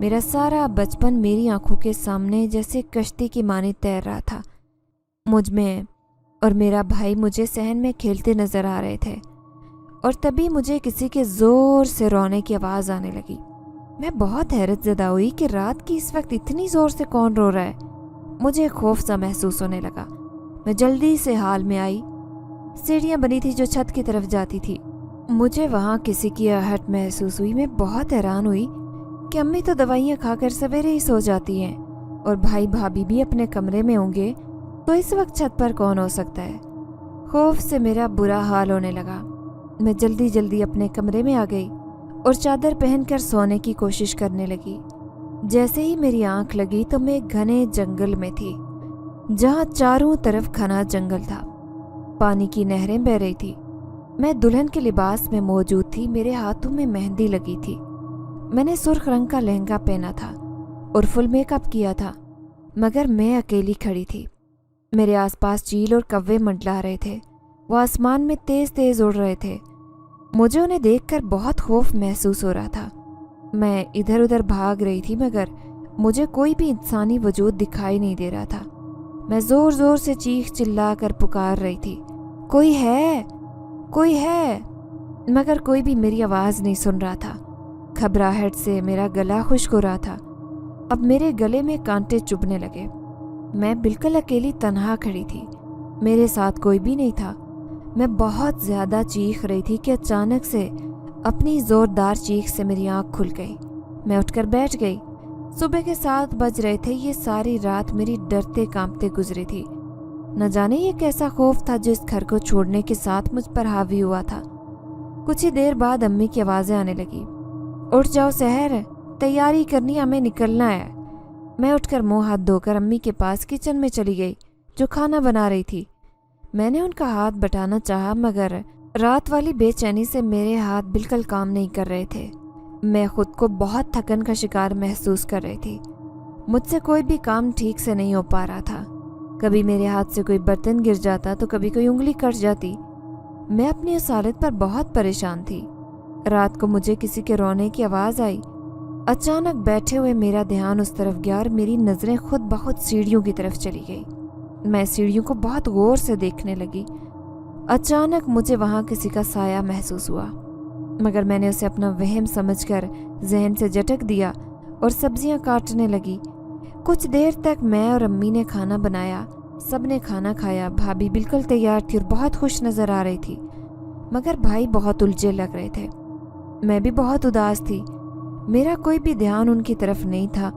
میرا سارا بچپن میری آنکھوں کے سامنے جیسے کشتی کی مانند تیر رہا تھا۔ مجھ میں اور میرا بھائی مجھے صحن میں کھیلتے نظر آ رہے تھے، اور تبھی مجھے کسی کے زور سے رونے کی آواز آنے لگی۔ میں بہت حیرت زدہ ہوئی کہ رات کی اس وقت اتنی زور سے کون رو رہا ہے۔ مجھے خوف سا محسوس ہونے لگا۔ میں جلدی سے حال میں آئی۔ سیڑھیاں بنی تھی جو چھت کی طرف جاتی تھی۔ مجھے وہاں کسی کی آہٹ محسوس ہوئی۔ میں بہت حیران ہوئی کہ امی تو دوائیاں کھا کر سویرے ہی سو جاتی ہیں، اور بھائی بھابھی بھی اپنے کمرے میں ہوں گے، تو اس وقت چھت پر کون ہو سکتا ہے؟ خوف سے میرا برا حال ہونے لگا۔ میں جلدی جلدی اپنے کمرے میں آ گئی اور چادر پہن کر سونے کی کوشش کرنے لگی۔ جیسے ہی میری آنکھ لگی تو میں گھنے جنگل میں تھی، جہاں چاروں طرف گھنا جنگل تھا۔ پانی کی نہریں بہہ رہی تھی۔ میں دلہن کے لباس میں موجود تھی۔ میرے ہاتھوں میں مہندی لگی تھی۔ میں نے سرخ رنگ کا لہنگا پہنا تھا اور فل میک اپ کیا تھا، مگر میں اکیلی کھڑی تھی۔ میرے آس پاس چیل اور کوے منڈلا رہے تھے۔ وہ آسمان میں تیز تیز اڑ رہے تھے۔ مجھے انہیں دیکھ کر بہت خوف محسوس ہو رہا تھا۔ میں ادھر ادھر بھاگ رہی تھی، مگر مجھے کوئی بھی انسانی وجود دکھائی نہیں دے رہا تھا۔ میں زور زور سے چیخ چلا کر پکار رہی تھی، کوئی ہے، کوئی ہے، مگر کوئی بھی میری آواز نہیں سن رہا تھا۔ گھبراہٹ سے میرا گلا خشک ہو رہا تھا۔ اب میرے گلے میں کانٹے چبھنے لگے۔ میں بالکل اکیلی تنہا کھڑی تھی۔ میرے ساتھ کوئی بھی نہیں تھا۔ میں بہت زیادہ چیخ رہی تھی کہ اچانک سے اپنی زوردار چیخ سے میری آنکھ کھل گئی۔ میں اٹھ کر بیٹھ گئی۔ صبح کے 7 بج رہے تھے۔ یہ ساری رات میری ڈرتے کانپتے گزری تھی۔ نہ جانے یہ کیسا خوف تھا جو اس گھر کو چھوڑنے کے ساتھ مجھ پر حاوی ہوا تھا۔ کچھ ہی دیر بعد امی کی آوازیں آنے لگی، اٹھ جاؤ سحر، تیاری کرنی، ہمیں نکلنا ہے۔ میں اٹھ کر منہ ہاتھ دھو کر امی کے پاس کچن میں چلی گئی جو کھانا بنا رہی تھی۔ میں نے ان کا ہاتھ بٹانا چاہا، مگر رات والی بے چینی سے میرے ہاتھ بالکل کام نہیں کر رہے تھے۔ میں خود کو بہت تھکن کا شکار محسوس کر رہی تھی۔ مجھ سے کوئی بھی کام ٹھیک سے نہیں ہو پا رہا تھا۔ کبھی میرے ہاتھ سے کوئی برتن گر جاتا تو کبھی کوئی انگلی کٹ جاتی۔ میں اپنی اس حالت پر بہت پریشان تھی۔ رات کو مجھے کسی کے رونے کی آواز آئی۔ اچانک بیٹھے ہوئے میرا دھیان اس طرف گیا اور میری نظریں خود بخود سیڑھیوں کی طرف چلی گئی۔ میں سیڑھیوں کو بہت غور سے دیکھنے لگی۔ اچانک مجھے وہاں کسی کا سایہ محسوس ہوا، مگر میں نے اسے اپنا وہم سمجھ کر ذہن سے جھٹک دیا اور سبزیاں کاٹنے لگی۔ کچھ دیر تک میں اور امی نے کھانا بنایا۔ سب نے کھانا کھایا۔ بھابھی بالکل تیار تھی اور بہت خوش نظر آ رہی تھی، مگر بھائی بہت الجھے لگ رہے تھے۔ میں بھی بہت اداس تھی۔ میرا کوئی بھی دھیان ان کی طرف نہیں تھا۔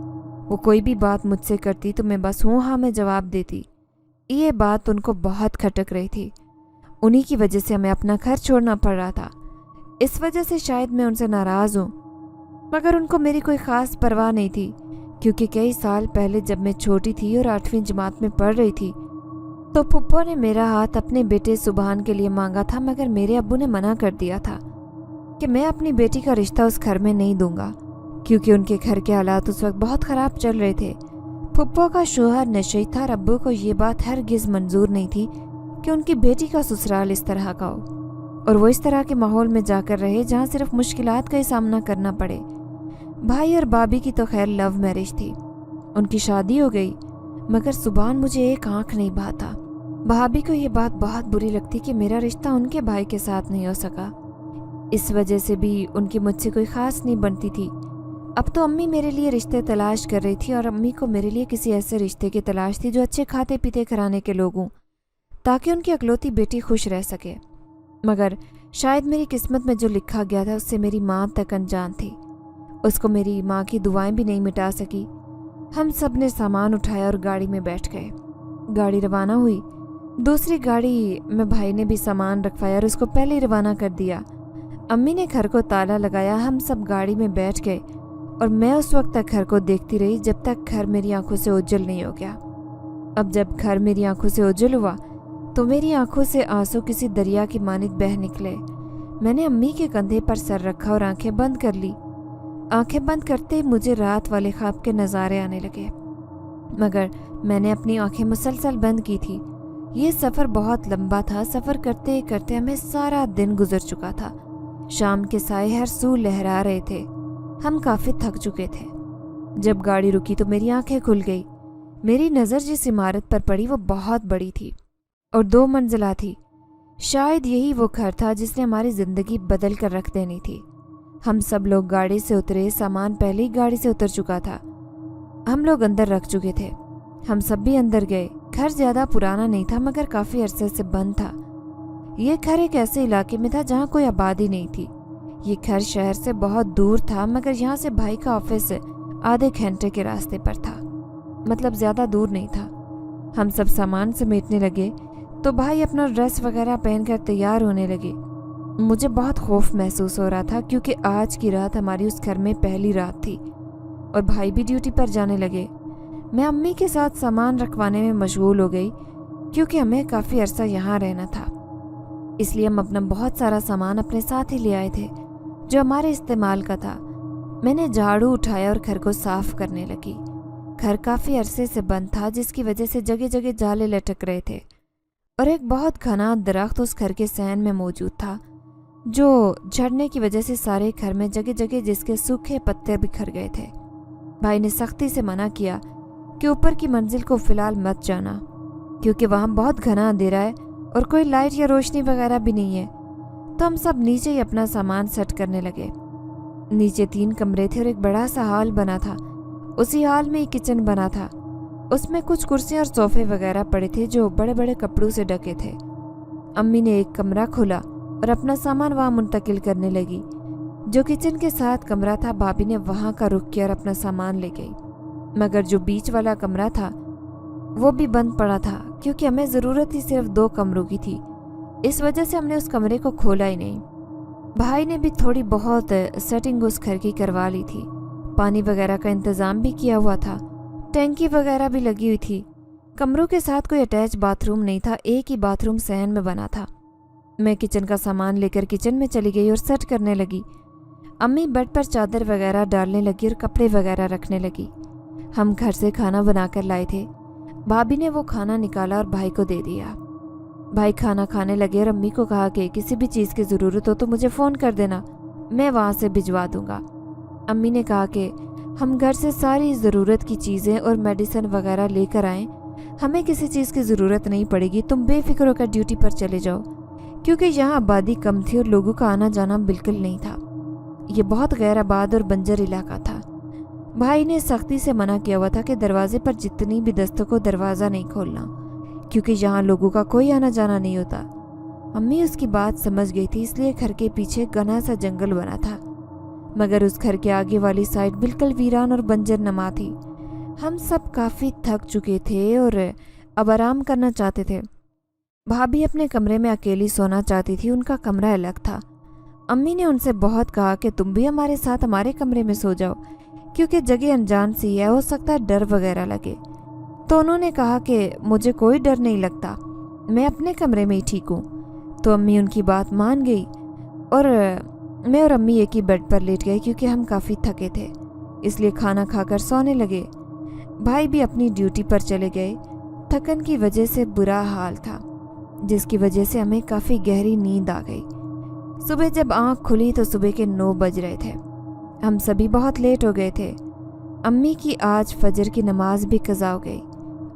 وہ کوئی بھی بات مجھ سے کرتی تو میں بس ہوں ہاں میں جواب دیتی۔ یہ بات ان کو بہت کھٹک رہی تھی۔ انہی کی وجہ سے ہمیں اپنا گھر چھوڑنا پڑ رہا تھا۔ اس وجہ سے شاید میں ان سے ناراض ہوں، مگر ان کو میری کوئی خاص پرواہ نہیں تھی، کیونکہ کئی سال پہلے جب میں چھوٹی تھی اور 8ویں جماعت میں پڑھ رہی تھی تو پھپھو نے میرا ہاتھ اپنے بیٹے سبحان کے لیے مانگا تھا، مگر میرے ابو نے منع کر دیا تھا کہ میں اپنی بیٹی کا رشتہ اس گھر میں نہیں دوں گا، کیونکہ ان کے گھر کے حالات اس وقت بہت خراب چل رہے تھے۔ پھپھو کا شوہر نشئی تھا اور ابو کو یہ بات ہرگز منظور نہیں تھی کہ ان کی بیٹی کا سسرال اس طرح کا ہو، اور وہ اس طرح کے ماحول میں جا کر رہے جہاں صرف مشکلات کا ہی سامنا کرنا پڑے۔ بھائی اور بابی کی تو خیر لو میرج تھی، ان کی شادی ہو گئی، مگر سبحان مجھے ایک آنکھ نہیں بھاتا۔ بھابی کو یہ بات بہت بری لگتی کہ میرا رشتہ ان کے بھائی کے ساتھ نہیں ہو سکا، اس وجہ سے بھی ان کی مجھ سے کوئی خاص نہیں بنتی تھی۔ اب تو امی میرے لیے رشتے تلاش کر رہی تھی، اور امی کو میرے لیے کسی ایسے رشتے کی تلاش تھی جو اچھے کھاتے پیتے گھرانے کے لوگ ہوں، تاکہ ان کی اکلوتی بیٹی خوش رہ سکے۔ مگر شاید میری قسمت میں جو لکھا گیا تھا اس سے میری ماں تک انجان تھی۔ اس کو میری ماں کی دعائیں بھی نہیں مٹا سکی۔ ہم سب نے سامان اٹھایا اور گاڑی میں بیٹھ گئے۔ گاڑی روانہ ہوئی۔ دوسری گاڑی میں بھائی نے بھی سامان رکھوایا اور اس کو پہلے ہی روانہ کر دیا۔ امی نے گھر کو تالا لگایا۔ ہم سب گاڑی میں بیٹھ گئے اور میں اس وقت تک گھر کو دیکھتی رہی جب تک گھر میری آنکھوں سے اوجھل نہیں ہو گیا۔ اب جب گھر میری آنکھوں سے اوجھل ہوا تو میری آنکھوں سے آنسو کسی دریا کی مانند بہہ نکلے۔ میں نے امی کے کندھے پر سر رکھا اور آنکھیں بند کر لی۔ آنکھیں بند کرتے ہی مجھے رات والے خواب کے نظارے آنے لگے، مگر میں نے اپنی آنکھیں مسلسل بند کی تھی۔ یہ سفر بہت لمبا تھا۔ سفر کرتے کرتے ہمیں سارا دن گزر چکا تھا۔ شام کے سائے ہر سو لہرا رہے تھے۔ ہم کافی تھک چکے تھے۔ جب گاڑی رکی تو میری آنکھیں کھل گئی۔ میری نظر جس عمارت پر پڑی وہ بہت بڑی تھی اور 2 منزلہ تھی۔ شاید یہی وہ گھر تھا جس نے ہماری زندگی بدل کر رکھ دینی تھی۔ ہم سب لوگ گاڑی سے اترے، سامان پہلے ہی گاڑی سے اتر چکا تھا، ہم لوگ اندر رکھ چکے تھے۔ ہم سب بھی اندر گئے۔ گھر زیادہ پرانا نہیں تھا مگر کافی عرصے سے بند تھا۔ یہ گھر ایک ایسے علاقے میں تھا جہاں کوئی آبادی نہیں تھی۔ یہ گھر شہر سے بہت دور تھا مگر یہاں سے بھائی کا آفس آدھے گھنٹے کے راستے پر تھا، مطلب زیادہ دور نہیں تھا۔ ہم سب سامان سمیٹنے لگے تو بھائی اپنا ڈریس وغیرہ پہن کر تیار ہونے لگے۔ مجھے بہت خوف محسوس ہو رہا تھا کیونکہ آج کی رات ہماری اس گھر میں پہلی رات تھی اور بھائی بھی ڈیوٹی پر جانے لگے۔ میں امی کے ساتھ سامان رکھوانے میں مشغول ہو گئی کیونکہ ہمیں کافی عرصہ یہاں رہنا تھا، اس لیے ہم اپنا بہت سارا سامان اپنے ساتھ ہی لے آئے تھے جو ہمارے استعمال کا تھا۔ میں نے جھاڑو اٹھایا اور گھر کو صاف کرنے لگی۔ گھر کافی عرصے سے بند تھا جس کی وجہ سے جگہ جگہ جالے لٹک رہے تھے اور ایک بہت گھنا درخت اس گھر کے صحن میں موجود تھا جو جھڑنے کی وجہ سے سارے گھر میں جگہ جگہ جس کے سوکھے پتے بکھر گئے تھے۔ بھائی نے سختی سے منع کیا کہ اوپر کی منزل کو فی الحال مت جانا کیونکہ وہاں بہت گھنا اندھیرا ہے اور کوئی لائٹ یا روشنی وغیرہ بھی نہیں ہے۔ تو ہم سب نیچے ہی اپنا سامان سیٹ کرنے لگے۔ نیچے 3 کمرے تھے اور ایک بڑا سا ہال بنا تھا۔ اسی ہال میں ایک کچن بنا تھا، اس میں کچھ کرسیاں اور صوفے وغیرہ پڑے تھے جو بڑے بڑے کپڑوں سے ڈھکے تھے۔ امی نے ایک کمرہ کھولا اور اپنا سامان وہاں منتقل کرنے لگی۔ جو کچن کے ساتھ کمرہ تھا بھابھی نے وہاں کا رخ کیا اور اپنا سامان لے گئی، مگر جو بیچ والا کمرہ تھا وہ بھی بند پڑا تھا کیونکہ ہمیں ضرورت ہی صرف 2 کمروں کی تھی، اس وجہ سے ہم نے اس کمرے کو کھولا ہی نہیں۔ بھائی نے بھی تھوڑی بہت سیٹنگ اس گھر کی کروا لی تھی، پانی وغیرہ کا انتظام بھی کیا ہوا تھا، ٹینکی وغیرہ بھی لگی ہوئی تھی۔ کمروں کے ساتھ کوئی اٹیچ باتھ روم نہیں تھا، ایک ہی باتھ روم صحن میں بنا تھا۔ میں کچن کا سامان لے کر کچن میں چلی گئی اور سیٹ کرنے لگی۔ امی بیڈ پر چادر وغیرہ ڈالنے لگی اور کپڑے وغیرہ رکھنے لگی۔ ہم گھر سے کھانا بنا کر لائے تھے، بھابھی نے وہ کھانا نکالا اور بھائی کو دے دیا۔ بھائی کھانا کھانے لگے اور امی کو کہا کہ کسی بھی چیز کی ضرورت ہو تو مجھے فون کر دینا، میں وہاں سے بھجوا دوں گا۔ امی نے کہا کہ ہم گھر سے ساری ضرورت کی چیزیں اور میڈیسن وغیرہ لے کر آئیں، ہمیں کسی چیز کی ضرورت نہیں پڑے گی، تم بے فکر ہو کر ڈیوٹی پر چلے جاؤ، کیونکہ یہاں آبادی کم تھی اور لوگوں کا آنا جانا بالکل نہیں تھا۔ یہ بہت غیر آباد اور بنجر علاقہ تھا۔ بھائی نے سختی سے منع کیا ہوا تھا کہ دروازے پر جتنی بھی دستوں کو دروازہ نہیں کھولنا کیونکہ یہاں لوگوں کا کوئی آنا جانا نہیں ہوتا۔ امی اس کی بات سمجھ گئی تھی، اس لیے گھر کے پیچھے گھنا سا جنگل بنا تھا، مگر اس گھر کے آگے والی سائڈ بالکل ویران اور بنجر نما تھی۔ ہم سب کافی تھک چکے تھے اور اب آرام کرنا چاہتے تھے۔ بھابھی اپنے کمرے میں اکیلی سونا چاہتی تھی، ان کا کمرہ الگ تھا۔ امی نے ان سے بہت کہا کہ تم بھی ہمارے ساتھ ہمارے کمرے میں سو جاؤ کیونکہ جگہ انجان سی ہے، ہو سکتا ہے ڈر وغیرہ لگے۔ تو انہوں نے کہا کہ مجھے کوئی ڈر نہیں لگتا، میں اپنے کمرے میں ہی ٹھیک ہوں۔ تو امی ان کی بات مان گئی اور میں اور امی ایک ہی بیڈ پر لیٹ گئے کیونکہ ہم کافی تھکے تھے، اس لیے کھانا کھا کر سونے لگے۔ بھائی بھی اپنی ڈیوٹی پر چلے گئے۔ تھکن کی وجہ سے برا حال تھا جس کی وجہ سے ہمیں کافی گہری نیند آ گئی۔ صبح جب آنکھ کھلی تو صبح کے 9 بج رہے تھے۔ ہم سبھی بہت لیٹ ہو گئے تھے۔ امی کی آج فجر کی نماز بھی قضا ہو گئی،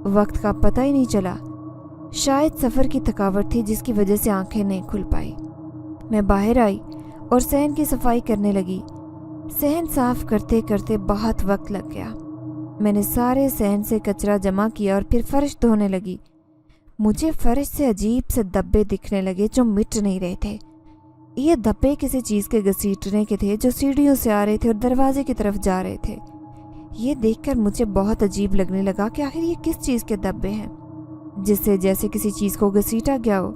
وقت کا پتہ ہی نہیں چلا۔ شاید سفر کی تھکاوٹ تھی جس کی وجہ سے آنکھیں نہیں کھل پائی۔ میں باہر آئی اور صحن کی صفائی کرنے لگی۔ صحن صاف کرتے کرتے بہت وقت لگ گیا۔ میں نے سارے صحن سے کچرا جمع کیا اور پھر فرش دھونے لگی۔ مجھے فرش سے عجیب سے دھبے دکھنے لگے جو مٹ نہیں رہے تھے۔ یہ دھبے کسی چیز کے گھسیٹنے کے تھے جو سیڑھیوں سے آ رہے تھے اور دروازے کی طرف جا رہے تھے۔ یہ دیکھ کر مجھے بہت عجیب لگنے لگا کہ آخر یہ کس چیز کے دھبے ہیں جس سے جیسے کسی چیز کو گھسیٹا گیا ہو۔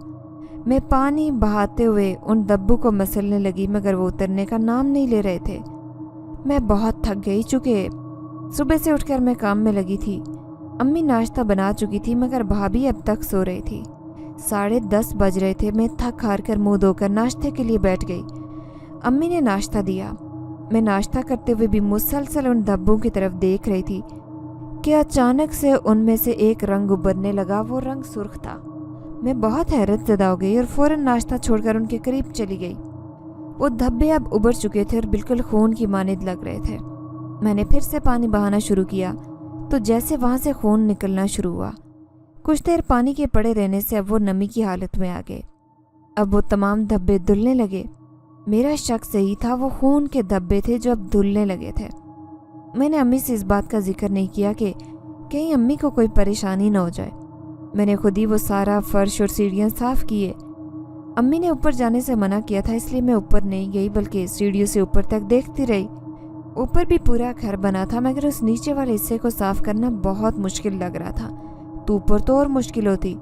میں پانی بہاتے ہوئے ان دھبوں کو مسلنے لگی مگر وہ اترنے کا نام نہیں لے رہے تھے۔ میں بہت تھک گئی چونکہ صبح سے اٹھ کر میں کام میں لگی تھی۔ امی ناشتہ بنا چکی تھی مگر بھابھی اب تک سو رہی تھی۔ 10:30 بج رہے تھے۔ میں تھک ہار کر منہ دھو کر ناشتے کے لیے بیٹھ گئی۔ امی نے ناشتہ دیا۔ میں ناشتہ کرتے ہوئے بھی مسلسل ان دھبوں کی طرف دیکھ رہی تھی کہ اچانک سے ان میں سے ایک رنگ ابھرنے لگا۔ وہ رنگ سرخ تھا۔ میں بہت حیرت زدہ ہو گئی اور فوراً ناشتہ چھوڑ کر ان کے قریب چلی گئی۔ وہ دھبے اب ابھر چکے تھے اور بالکل خون کی مانند لگ رہے تھے۔ میں نے پھر سے پانی بہانا شروع کیا تو جیسے وہاں سے خون نکلنا شروع ہوا۔ کچھ دیر پانی کے پڑے رہنے سے اب وہ نمی کی حالت میں آ گئے۔ اب وہ تمام دھبے دھلنے لگے۔ میرا شک صحیح تھا، وہ خون کے دھبے تھے جو اب دھلنے لگے تھے۔ میں نے امی سے اس بات کا ذکر نہیں کیا کہ کہیں امی کو کوئی پریشانی نہ ہو جائے۔ میں نے خود ہی وہ سارا فرش اور سیڑھیاں صاف کیے۔ امی نے اوپر جانے سے منع کیا تھا، اس لیے میں اوپر نہیں گئی بلکہ سیڑھیوں سے اوپر تک دیکھتی رہی۔ اوپر بھی پورا گھر بنا تھا مگر اس نیچے والے حصے کو صاف کرنا بہت مشکل لگ رہا تھا۔ تو اوپر تو اور مشکل ہوتی،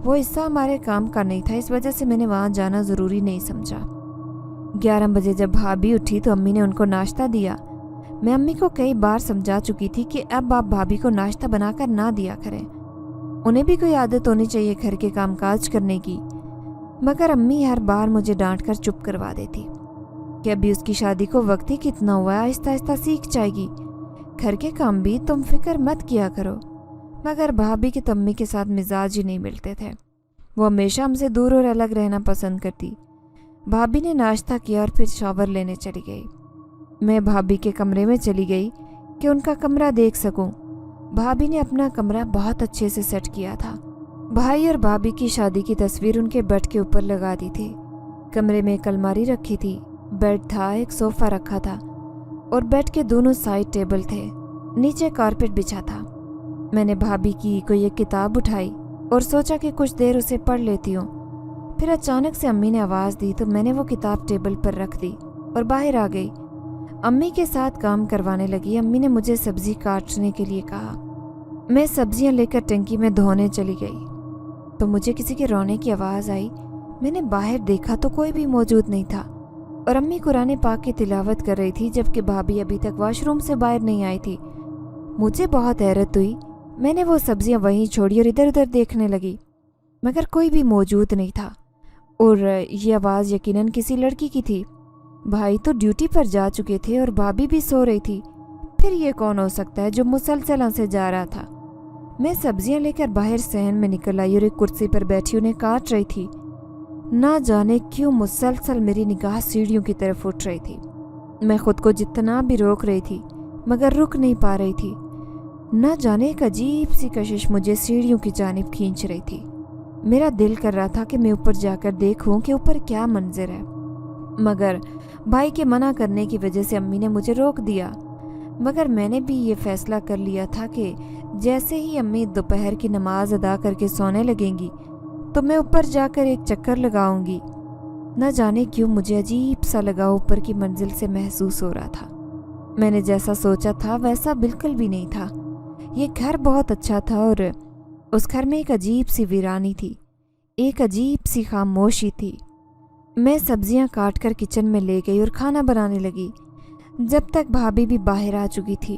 وہ حصہ ہمارے کام کا نہیں تھا، اس وجہ سے میں نے وہاں جانا ضروری نہیں سمجھا۔ 11 بجے جب بھابھی اٹھی تو امی نے ان کو ناشتہ دیا۔ میں امی کو کئی بار سمجھا چکی تھی کہ اب آپ بھابھی کو ناشتہ بنا کر نہ دیا کریں، انہیں بھی کوئی عادت ہونی چاہیے گھر کے کام کاج کرنے کی، مگر امی ہر بار مجھے ڈانٹ کر چپ کروا دیتی کہ ابھی اس کی شادی کو وقت ہی کتنا ہوا ہے، آہستہ آہستہ سیکھ جائے گی، گھر کے کام بھی تم فکر مت کیا کرو۔ مگر بھابھی کے تو امی کے ساتھ مزاج ہی نہیں ملتے تھے، وہ ہمیشہ ہم سے دور اور الگ رہنا پسند کرتی۔ بھابھی نے ناشتہ کیا اور پھر شاور لینے چلی گئی۔ میں بھابھی کے کمرے میں چلی گئی کہ ان کا کمرہ دیکھ سکوں۔ بھابھی نے اپنا کمرہ بہت اچھے سے سیٹ کیا تھا۔ بھائی اور بھابھی کی شادی کی تصویر ان کے بیڈ کے اوپر لگا دی تھی۔ کمرے میں ایک الماری رکھی تھی، بیڈ تھا، ایک صوفہ رکھا تھا اور بیڈ کے دونوں سائڈ ٹیبل تھے، نیچے کارپیٹ بچھا تھا۔ میں نے بھابھی کی کوئی ایک کتاب اٹھائی اور سوچا کہ کچھ دیر اسے پڑھ لیتی ہوں۔ پھر اچانک سے امی نے آواز دی تو میں نے وہ کتاب ٹیبل پر رکھ دی اور باہر آ گئی۔ امی کے ساتھ کام کروانے لگی۔ امی نے مجھے سبزی کاٹنے کے لیے کہا۔ میں سبزیاں لے کر ٹنکی میں دھونے چلی گئی تو مجھے کسی کے رونے کی آواز آئی۔ میں نے باہر دیکھا تو کوئی بھی موجود نہیں تھا اور امی قرآن پاک کی تلاوت کر رہی تھی، جبکہ بھابھی ابھی تک واش روم سے باہر نہیں آئی تھی۔ مجھے بہت حیرت ہوئی۔ میں نے وہ سبزیاں وہیں چھوڑی اور ادھر ادھر دیکھنے لگی، مگر کوئی بھی موجود نہیں تھا اور یہ آواز یقیناً کسی لڑکی کی تھی۔ بھائی تو ڈیوٹی پر جا چکے تھے اور بھابھی بھی سو رہی تھی، پھر یہ کون ہو سکتا ہے جو مسلسل سے جا رہا تھا؟ میں سبزیاں لے کر باہر صحن میں نکل آئی اور ایک کرسی پر بیٹھی انہیں کاٹ رہی تھی۔ نہ جانے کیوں مسلسل میری نگاہ سیڑھیوں کی طرف اٹھ رہی تھی۔ میں خود کو جتنا بھی روک رہی تھی مگر رک نہیں پا رہی تھی۔ نہ جانے ایک عجیب سی کشش مجھے سیڑھیوں کی جانب کھینچ رہی تھی۔ میرا دل کر رہا تھا کہ میں اوپر جا کر دیکھوں کہ اوپر کیا منظر ہے، مگر بھائی کے منع کرنے کی وجہ سے امی نے مجھے روک دیا۔ مگر میں نے بھی یہ فیصلہ کر لیا تھا کہ جیسے ہی امی دوپہر کی نماز ادا کر کے سونے لگیں گی تو میں اوپر جا کر ایک چکر لگاؤں گی۔ نہ جانے کیوں مجھے عجیب سا لگا اوپر کی منزل سے محسوس ہو رہا تھا۔ میں نے جیسا سوچا تھا ویسا بالکل بھی نہیں تھا۔ یہ گھر بہت اچھا تھا اور اس گھر میں ایک عجیب سی ویرانی تھی، ایک عجیب سی خاموشی تھی۔ میں سبزیاں کاٹ کر کچن میں لے گئی اور کھانا بنانے لگی، جب تک بھابھی بھی باہر آ چکی تھی۔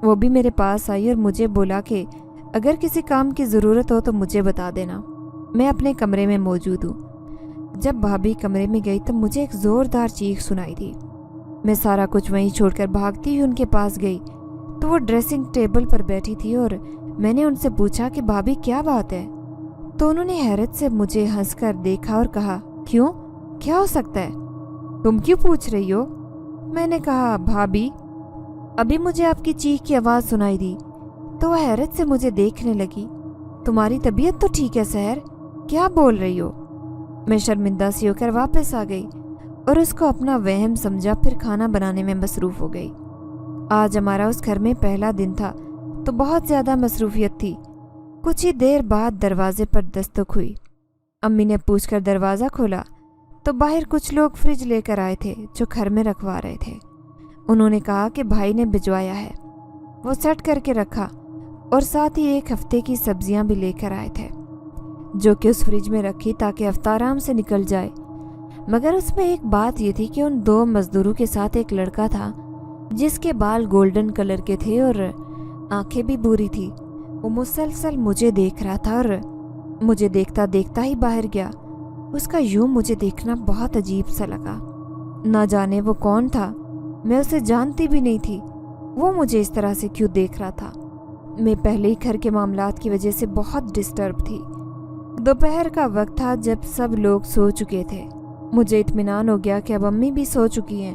وہ بھی میرے پاس آئی اور مجھے بولا کہ اگر کسی کام کی ضرورت ہو تو مجھے بتا دینا، میں اپنے کمرے میں موجود ہوں۔ جب بھابھی کمرے میں گئی تو مجھے ایک زوردار چیخ سنائی دی۔ میں سارا کچھ وہیں چھوڑ کر بھاگتی ہوئی ان کے پاس گئی تو وہ ڈریسنگ ٹیبل پر بیٹھی تھی اور میں نے ان سے پوچھا کہ بھابھی کیا بات ہے؟ تو انہوں نے حیرت سے مجھے ہنس کر دیکھا اور کہا، کیوں، کیا ہو سکتا ہے؟ تم کیوں پوچھ رہی ہو؟ میں نے کہا، بھابھی ابھی مجھے آپ کی چیخ کی آواز سنائی دی۔ تو وہ حیرت سے مجھے دیکھنے لگی۔ تمہاری طبیعت تو ٹھیک ہے سحر، کیا بول رہی ہو؟ میں شرمندہ سی ہو کر واپس آ گئی اور اس کو اپنا وہم سمجھا، پھر کھانا بنانے میں مصروف ہو گئی۔ آج ہمارا اس گھر میں پہلا دن تھا تو بہت زیادہ مصروفیت تھی۔ کچھ ہی دیر بعد دروازے پر دستک ہوئی۔ امی نے پوچھ کر دروازہ کھولا تو باہر کچھ لوگ فریج لے کر آئے تھے جو گھر میں رکھوا رہے تھے۔ انہوں نے کہا کہ بھائی نے بھجوایا ہے۔ وہ سیٹ کر کے رکھا اور ساتھ ہی 1 ہفتے کی سبزیاں بھی لے کر آئے تھے جو کہ اس فریج میں رکھی تاکہ ہفتہ آرام سے نکل جائے۔ مگر اس میں ایک بات یہ تھی کہ ان 2 مزدوروں کے ساتھ ایک لڑکا تھا جس کے بال گولڈن کلر کے تھے اور آنکھیں بھی بھوری تھی۔ وہ مسلسل مجھے دیکھ رہا تھا اور مجھے دیکھتا دیکھتا ہی باہر گیا۔ اس کا یوں مجھے دیکھنا بہت عجیب سا لگا۔ نہ جانے وہ کون تھا، میں اسے جانتی بھی نہیں تھی، وہ مجھے اس طرح سے کیوں دیکھ رہا تھا۔ میں پہلے ہی گھر کے معاملات کی وجہ سے بہت ڈسٹرب تھی۔ دوپہر کا وقت تھا جب سب لوگ سو چکے تھے۔ مجھے اطمینان ہو گیا کہ اب امی بھی سو چکی ہیں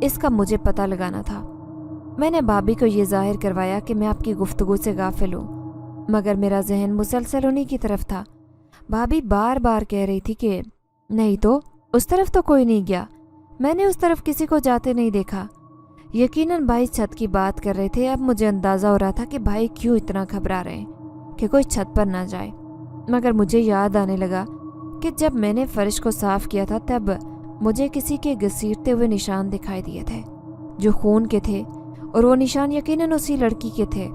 اس کا مجھے پتہ لگانا تھا۔ میں نے بھابھی کو یہ ظاہر کروایا کہ میں آپ کی گفتگو سے غافل ہوں، مگر میرا ذہن مسلسل انہی کی طرف تھا۔ بھابھی بار بار کہہ رہی تھی کہ نہیں تو اس طرف تو کوئی نہیں گیا، میں نے اس طرف کسی کو جاتے نہیں دیکھا۔ یقیناً بھائی چھت کی بات کر رہے تھے۔ اب مجھے اندازہ ہو رہا تھا کہ بھائی کیوں اتنا گھبرا رہے ہیں کہ کوئی چھت پر نہ جائے، مگر مجھے یاد آنے لگا کہ جب میں نے فرش کو صاف کیا تھا تب مجھے کسی کے گھسیٹتے ہوئے نشان دکھائی دیے تھے جو خون کے تھے، اور وہ نشان یقیناً اسی لڑکی کے تھے۔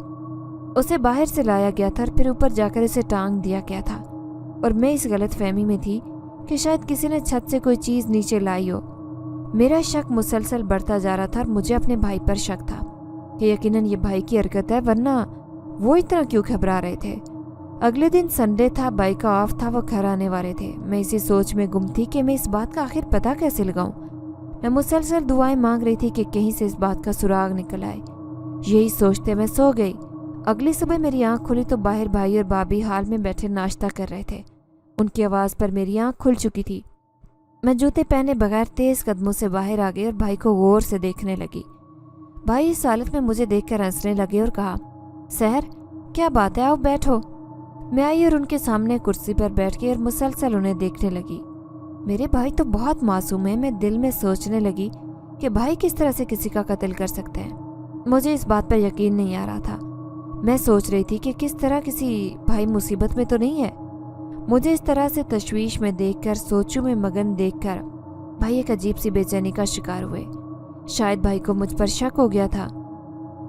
اسے باہر سے لایا گیا تھا اور پھر اوپر جا کر اسے ٹانگ دیا گیا تھا، اور میں اس غلط فہمی میں تھی کہ شاید کسی نے چھت سے کوئی چیز نیچے لائی ہو۔ میرا شک مسلسل بڑھتا جا رہا تھا اور مجھے اپنے بھائی پر شک تھا کہ یقیناً یہ بھائی کی حرکت ہے، ورنہ وہ اتنا کیوں گھبرا رہے تھے۔ اگلے دن سنڈے تھا، بھائی کا آف تھا، وہ گھر آنے والے تھے۔ میں اسی سوچ میں گم تھی کہ میں اس بات کا آخر پتہ کیسے لگاؤں۔ میں مسلسل دعائیں مانگ رہی تھی کہ کہیں سے اس بات کا سراغ نکل آئے۔ یہی سوچتے میں سو گئی۔ اگلی صبح میری آنکھ کھلی تو باہر بھائی اور بھابھی حال میں بیٹھے ناشتہ کر رہے تھے۔ ان کی آواز پر میری آنکھ کھل چکی تھی۔ میں جوتے پہنے بغیر تیز قدموں سے باہر آ گئی اور بھائی کو غور سے دیکھنے لگی۔ بھائی اس حالت میں مجھے دیکھ کر ہنسنے لگے اور کہا، سحر کیا بات ہے، آؤ بیٹھو۔ میں آئی اور ان کے سامنے کرسی پر بیٹھ گئی اور مسلسل انہیں دیکھنے لگی۔ میرے بھائی تو بہت معصوم ہیں۔ میں دل میں سوچنے لگی کہ بھائی کس طرح سے کسی کا قتل کر سکتے ہیں۔ مجھے اس بات پر یقین نہیں آ رہا تھا۔ میں سوچ رہی تھی کہ کس طرح کسی بھائی مصیبت میں تو نہیں ہے۔ مجھے اس طرح سے تشویش میں دیکھ کر، سوچوں میں مگن دیکھ کر بھائی ایک عجیب سی بے چینی کا شکار ہوئے۔ شاید بھائی کو مجھ پر شک ہو گیا تھا۔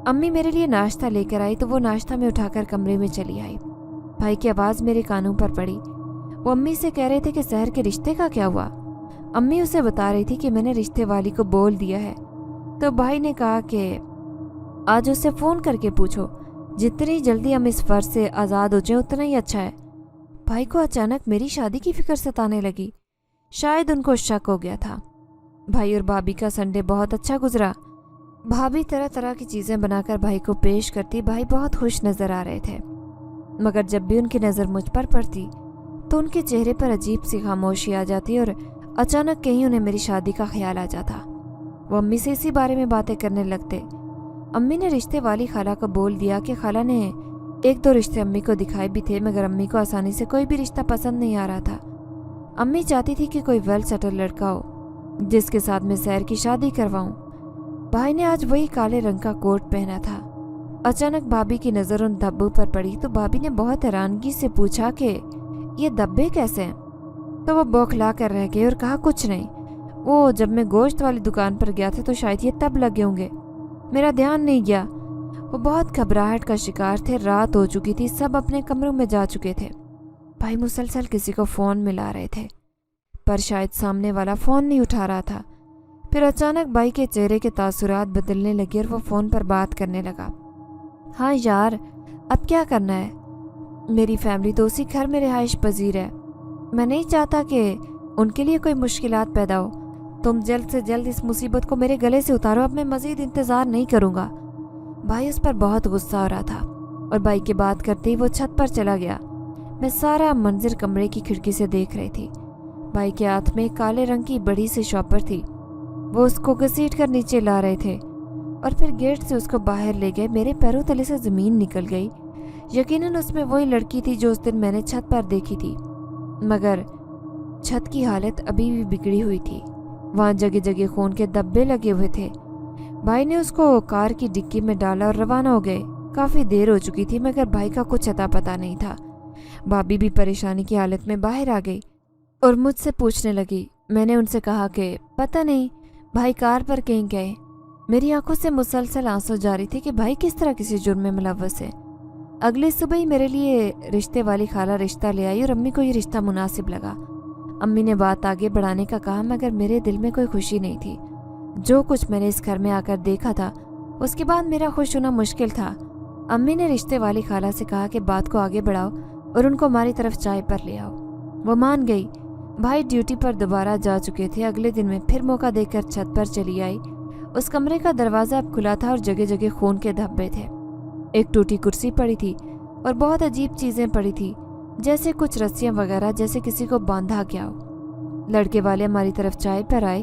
امی میرے لیے ناشتہ لے کر آئی تو وہ ناشتہ میں اٹھا کر کمرے میں چلی آئی۔ بھائی کی آواز میرے کانوں پر پڑی۔ وہ امی سے کہہ رہے تھے کہ سحر کے رشتے کا کیا ہوا۔ امی اسے بتا رہی تھی کہ میں نے رشتے والی کو بول دیا ہے، تو بھائی نے کہا کہ آج اسے فون کر کے پوچھو، جتنی جلدی ہم اس فرض سے آزاد ہو جائیں اتنا ہی اچھا ہے۔ بھائی کو اچانک میری شادی کی فکر ستانے لگی۔ شاید ان کو شک ہو گیا تھا۔ بھائی اور بھابھی کا سنڈے بہت اچھا گزرا۔ بھابھی طرح طرح کی چیزیں بنا کر بھائی کو پیش کرتی۔ بھائی بہت خوش نظر آ رہے تھے، مگر جب بھی ان کی نظر مجھ پر پڑتی تو ان کے چہرے پر عجیب سی خاموشی آ جاتی اور اچانک کہیں انہیں میری شادی کا خیال آ جاتا۔ وہ امی سے اسی بارے میں باتیں کرنے لگتے۔ امی نے رشتے والی خالہ کو بول دیا کہ خالہ نے ایک دو رشتے امی کو دکھائے بھی تھے، مگر امی کو آسانی سے کوئی بھی رشتہ پسند نہیں آ رہا تھا۔ امی چاہتی تھی کہ کوئی ویل سیٹل لڑکا ہو جس کے ساتھ میں سحر کی شادی کرواؤں۔ بھائی نے آج وہی کالے رنگ کا کوٹ پہنا تھا۔ اچانک بھابھی کی نظر ان دھبوں پر پڑی تو بھابھی نے بہت حیرانگی سے پوچھا کہ یہ دھبے کیسے ہیں؟ تو وہ بوکھلا کر رہ گئے اور کہا کچھ نہیں، وہ جب میں گوشت والی دکان پر گیا تھا تو شاید یہ تب لگے ہوں گے، میرا دھیان نہیں گیا۔ وہ بہت گھبراہٹ کا شکار تھے۔ رات ہو چکی تھی، سب اپنے کمروں میں جا چکے تھے۔ بھائی مسلسل کسی کو فون ملا رہے تھے، پر شاید سامنے والا فون نہیں اٹھا رہا تھا۔ پھر اچانک بھائی کے چہرے کے تاثرات بدلنے لگے اور وہ فون پر بات کرنے لگا۔ ہاں یار، اب کیا کرنا ہے؟ میری فیملی تو اسی گھر میں رہائش پذیر ہے۔ میں نہیں چاہتا کہ ان کے لیے کوئی مشکلات پیدا ہو۔ تم جلد سے جلد اس مصیبت کو میرے گلے سے اتارو، اب میں مزید انتظار نہیں کروں گا۔ بھائی اس پر بہت غصہ ہو رہا تھا اور بھائی کی بات کرتے ہی وہ چھت پر چلا گیا۔ میں سارا منظر کمرے کی کھڑکی سے دیکھ رہی تھی۔ بھائی کے ہاتھ میں کالے رنگ کی بڑی سی شاپر تھی۔ وہ اس کو گھسیٹ کر نیچے لا رہے تھے اور پھر گیٹ سے اس کو باہر لے گئے۔ میرے پیروں تلے سے زمین نکل گئی۔ یقیناً اس میں وہی لڑکی تھی جو اس دن میں نے چھت پر دیکھی تھی، مگر چھت کی حالت ابھی بھی بگڑی ہوئی تھی۔ وہاں جگہ جگہ خون کے دھبے لگے ہوئے تھے۔ بھائی نے اس کو کار کی ڈکی میں ڈالا اور روانہ ہو گئے۔ کافی دیر ہو چکی تھی مگر بھائی کا کچھ اتا پتا نہیں تھا۔ بھابھی بھی پریشانی کی حالت میں باہر آ گئی اور مجھ سے پوچھنے لگی۔ میں نے ان سے کہا کہ پتہ نہیں، بھائی کار پر کہیں گئے۔ میری آنکھوں سے مسلسل آنسو جاری تھے کہ بھائی کس طرح کسی جرم میں ملوث ہے۔ اگلی صبح ہی میرے لیے رشتے والی خالہ رشتہ لے آئی اور امی کو یہ رشتہ مناسب لگا۔ امی نے بات آگے بڑھانے کا کہا مگر میرے دل میں کوئی خوشی نہیں تھی۔ جو کچھ میں نے اس گھر میں آ کر دیکھا تھا اس کے بعد میرا خوش ہونا مشکل تھا۔ امی نے رشتے والی خالہ سے کہا کہ بات کو آگے بڑھاؤ اور ان کو ہماری طرف چائے پر لے آؤ۔ وہ مان گئی۔ بھائی ڈیوٹی پر دوبارہ جا چکے تھے۔ اگلے دن میں پھر موقع دے کر چھت پر چلی آئی۔ اس کمرے کا دروازہ اب کھلا تھا اور جگہ جگہ خون کے دھبے تھے۔ ایک ٹوٹی کرسی پڑی تھی اور بہت عجیب چیزیں پڑی تھی، جیسے کچھ رسیاں وغیرہ، جیسے کسی کو باندھا گیا ہو۔ لڑکے والے ہماری طرف چائے پر آئے۔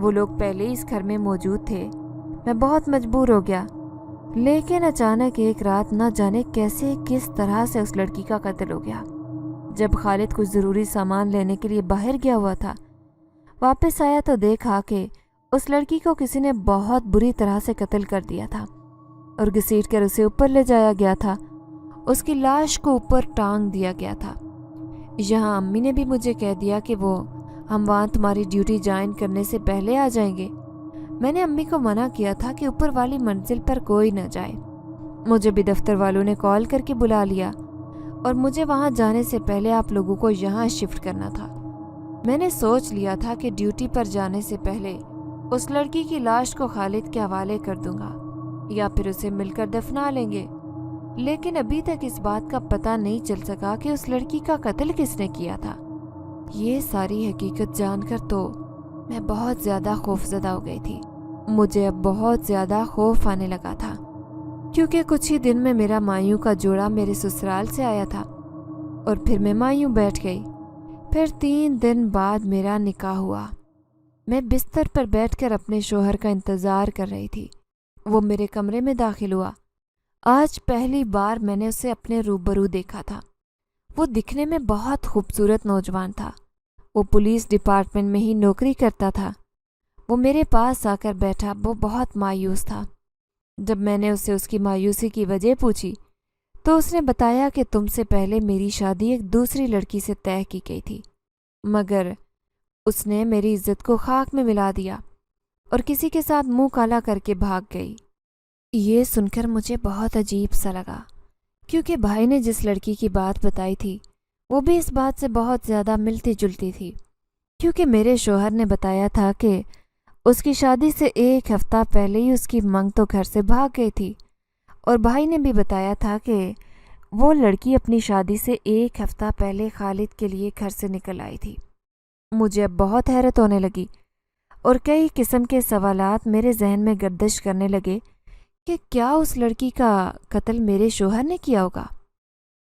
وہ لوگ پہلے ہی اس گھر میں موجود تھے۔ میں بہت مجبور ہو گیا، لیکن اچانک ایک رات نہ جانے کیسے کس طرح سے اس لڑکی کا قتل ہو گیا۔ جب خالد کچھ ضروری سامان لینے کے لیے باہر گیا ہوا تھا، واپس آیا تو دیکھا کہ اس لڑکی کو کسی نے بہت بری طرح سے قتل کر دیا تھا اور گھسیٹ کر اسے اوپر لے جایا گیا تھا۔ اس کی لاش کو اوپر ٹانگ دیا گیا تھا۔ یہاں امی نے بھی مجھے کہہ دیا کہ وہ ہم وہاں تمہاری ڈیوٹی جوائن کرنے سے پہلے آ جائیں گے۔ میں نے امی کو منع کیا تھا کہ اوپر والی منزل پر کوئی نہ جائے۔ مجھے بھی دفتر والوں نے کال کر کے بلا لیا اور مجھے وہاں جانے سے پہلے آپ لوگوں کو یہاں شفٹ کرنا تھا۔ میں نے سوچ لیا تھا کہ ڈیوٹی پر جانے سے پہلے اس لڑکی کی لاش کو خالد کے حوالے کر دوں گا یا پھر اسے مل کر دفنا لیں گے، لیکن ابھی تک اس بات کا پتہ نہیں چل سکا کہ اس لڑکی کا قتل کس نے کیا تھا۔ یہ ساری حقیقت جان کر تو میں بہت زیادہ خوفزدہ ہو گئی تھی۔ مجھے اب بہت زیادہ خوف آنے لگا تھا، کیونکہ کچھ ہی دن میں میرا مایوں کا جوڑا میرے سسرال سے آیا تھا اور پھر میں مایوں بیٹھ گئی۔ پھر 3 دن بعد میرا نکاح ہوا۔ میں بستر پر بیٹھ کر اپنے شوہر کا انتظار کر رہی تھی۔ وہ میرے کمرے میں داخل ہوا۔ آج پہلی بار میں نے اسے اپنے روبرو دیکھا تھا۔ وہ دکھنے میں بہت خوبصورت نوجوان تھا۔ وہ پولیس ڈپارٹمنٹ میں ہی نوکری کرتا تھا۔ وہ میرے پاس آ کر بیٹھا۔ وہ بہت مایوس تھا۔ جب میں نے اسے اس کی مایوسی کی وجہ پوچھی تو اس نے بتایا کہ تم سے پہلے میری شادی ایک دوسری لڑکی سے طے کی گئی تھی، مگر اس نے میری عزت کو خاک میں ملا دیا اور کسی کے ساتھ منہ کالا کر کے بھاگ گئی۔ یہ سن کر مجھے بہت عجیب سا لگا، کیونکہ بھائی نے جس لڑکی کی بات بتائی تھی وہ بھی اس بات سے بہت زیادہ ملتی جلتی تھی، کیونکہ میرے شوہر نے بتایا تھا کہ اس کی شادی سے 1 ہفتہ پہلے ہی اس کی منگ تو گھر سے بھاگ گئی تھی، اور بھائی نے بھی بتایا تھا کہ وہ لڑکی اپنی شادی سے 1 ہفتہ پہلے خالد کے لیے گھر سے نکل آئی تھی۔ مجھے اب بہت حیرت ہونے لگی اور کئی قسم کے سوالات میرے ذہن میں گردش کرنے لگے کہ کیا اس لڑکی کا قتل میرے شوہر نے کیا ہوگا۔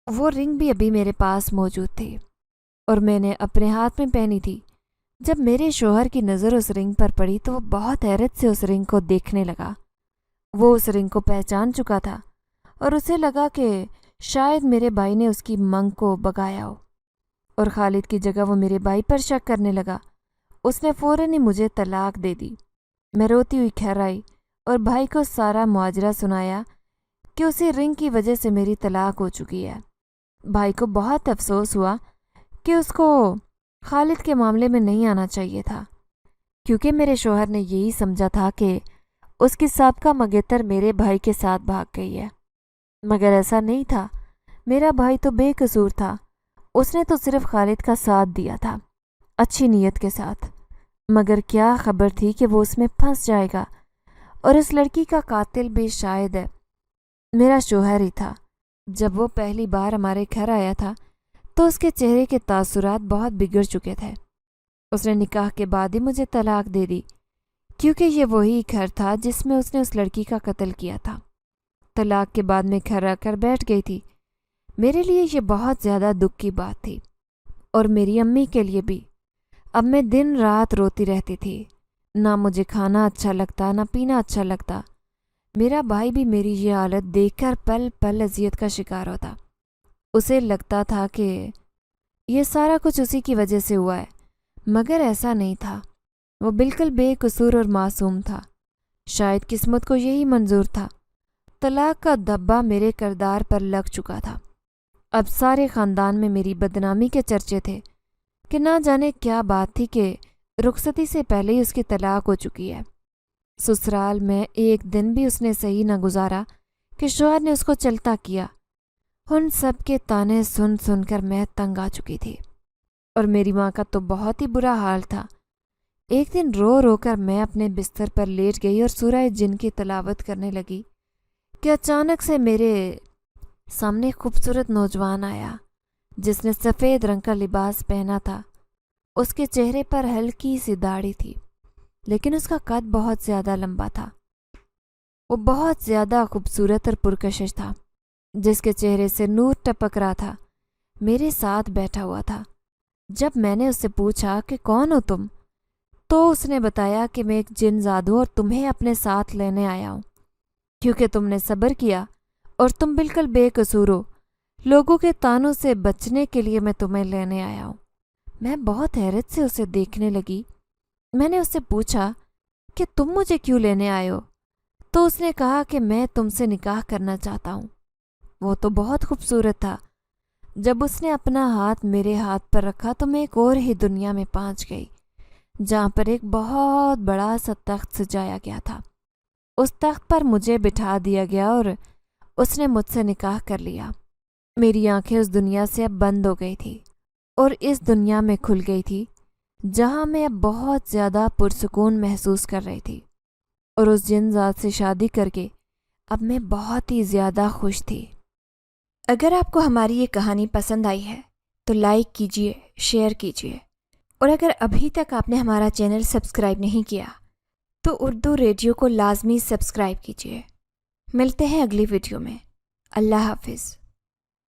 وہ رنگ بھی ابھی میرے پاس موجود تھی اور میں نے اپنے ہاتھ میں پہنی تھی۔ جب میرے شوہر کی نظر اس رنگ پر پڑی تو وہ بہت حیرت سے اس رنگ کو دیکھنے لگا۔ وہ اس رنگ کو پہچان چکا تھا اور اسے لگا کہ شاید میرے بھائی نے اس کی منگ کو بگایا ہو، اور خالد کی جگہ وہ میرے بھائی پر شک کرنے لگا۔ اس نے فوراً ہی مجھے طلاق دے دی۔ میں روتی ہوئی گھر آئی اور بھائی کو سارا ماجرا سنایا کہ اسی رنگ کی وجہ سے میری طلاق ہو چکی ہے۔ بھائی کو بہت افسوس ہوا کہ اس کو خالد کے معاملے میں نہیں آنا چاہیے تھا، کیونکہ میرے شوہر نے یہی سمجھا تھا کہ اس کی سابقہ منگیتر میرے بھائی کے ساتھ بھاگ گئی ہے، مگر ایسا نہیں تھا۔ میرا بھائی تو بے قصور تھا۔ اس نے تو صرف خالد کا ساتھ دیا تھا، اچھی نیت کے ساتھ، مگر کیا خبر تھی کہ وہ اس میں پھنس جائے گا، اور اس لڑکی کا قاتل بھی شاید ہے میرا شوہر ہی تھا۔ جب وہ پہلی بار ہمارے گھر آیا تھا تو اس کے چہرے کے تاثرات بہت بگڑ چکے تھے۔ اس نے نکاح کے بعد ہی مجھے طلاق دے دی، کیونکہ یہ وہی گھر تھا جس میں اس نے اس لڑکی کا قتل کیا تھا۔ طلاق کے بعد میں گھر آ کر بیٹھ گئی تھی۔ میرے لیے یہ بہت زیادہ دکھ کی بات تھی، اور میری امی کے لیے بھی۔ اب میں دن رات روتی رہتی تھی، نہ مجھے کھانا اچھا لگتا نہ پینا اچھا لگتا۔ میرا بھائی بھی میری یہ حالت دیکھ کر پل پل اذیت کا شکار ہوتا۔ اسے لگتا تھا کہ یہ سارا کچھ اسی کی وجہ سے ہوا ہے، مگر ایسا نہیں تھا۔ وہ بالکل بے قصور اور معصوم تھا۔ شاید قسمت کو یہی منظور تھا۔ طلاق کا دھبا میرے کردار پر لگ چکا تھا۔ اب سارے خاندان میں میری بدنامی کے چرچے تھے کہ نہ جانے کیا بات تھی کہ رخصتی سے پہلے ہی اس کی طلاق ہو چکی ہے۔ سسرال میں ایک دن بھی اس نے صحیح نہ گزارا کہ شوہر نے اس کو چلتا کیا۔ ان سب کے تانے سن سن کر میں تنگ آ چکی تھی، اور میری ماں کا تو بہت ہی برا حال تھا۔ ایک دن رو رو کر میں اپنے بستر پر لیٹ گئی اور سورہ جن کی تلاوت کرنے لگی کہ اچانک سے میرے سامنے خوبصورت نوجوان آیا جس نے سفید رنگ کا لباس پہنا تھا۔ اس کے چہرے پر ہلکی سی داڑھی تھی، لیکن اس کا قد بہت زیادہ لمبا تھا۔ وہ بہت زیادہ خوبصورت اور پرکشش تھا، جس کے چہرے سے نور ٹپک رہا تھا۔ میرے ساتھ بیٹھا ہوا تھا۔ جب میں نے اس سے پوچھا کہ کون ہو تم، تو اس نے بتایا کہ میں ایک جن زاد ہوں اور تمہیں اپنے ساتھ لینے آیا ہوں کیونکہ تم نے صبر کیا اور تم بالکل بے قصور ہو۔ لوگوں کے طعنوں سے بچنے کے لیے میں تمہیں لینے آیا ہوں۔ میں بہت حیرت سے اسے دیکھنے لگی۔ میں نے اس سے پوچھا کہ تم مجھے کیوں لینے آئے ہو؟ تو اس نے کہا کہ میں تم سے نکاح کرنا چاہتا ہوں۔ وہ تو بہت خوبصورت تھا۔ جب اس نے اپنا ہاتھ میرے ہاتھ پر رکھا تو میں ایک اور ہی دنیا میں پہنچ گئی، جہاں پر ایک بہت بڑا سا تخت سجایا گیا تھا۔ اس تخت پر مجھے بٹھا دیا گیا اور اس نے مجھ سے نکاح کر لیا۔ میری آنکھیں اس دنیا سے اب بند ہو گئی تھی اور اس دنیا میں کھل گئی تھی جہاں میں اب بہت زیادہ پرسکون محسوس کر رہی تھی، اور اس جن ذات سے شادی کر کے اب میں بہت ہی زیادہ خوش تھی۔ اگر آپ کو ہماری یہ کہانی پسند آئی ہے تو لائک کیجیے، شیئر کیجیے، اور اگر ابھی تک آپ نے ہمارا چینل سبسکرائب نہیں کیا تو اردو ریڈیو کو لازمی سبسکرائب کیجیے۔ ملتے ہیں اگلی ویڈیو میں۔ اللہ حافظ۔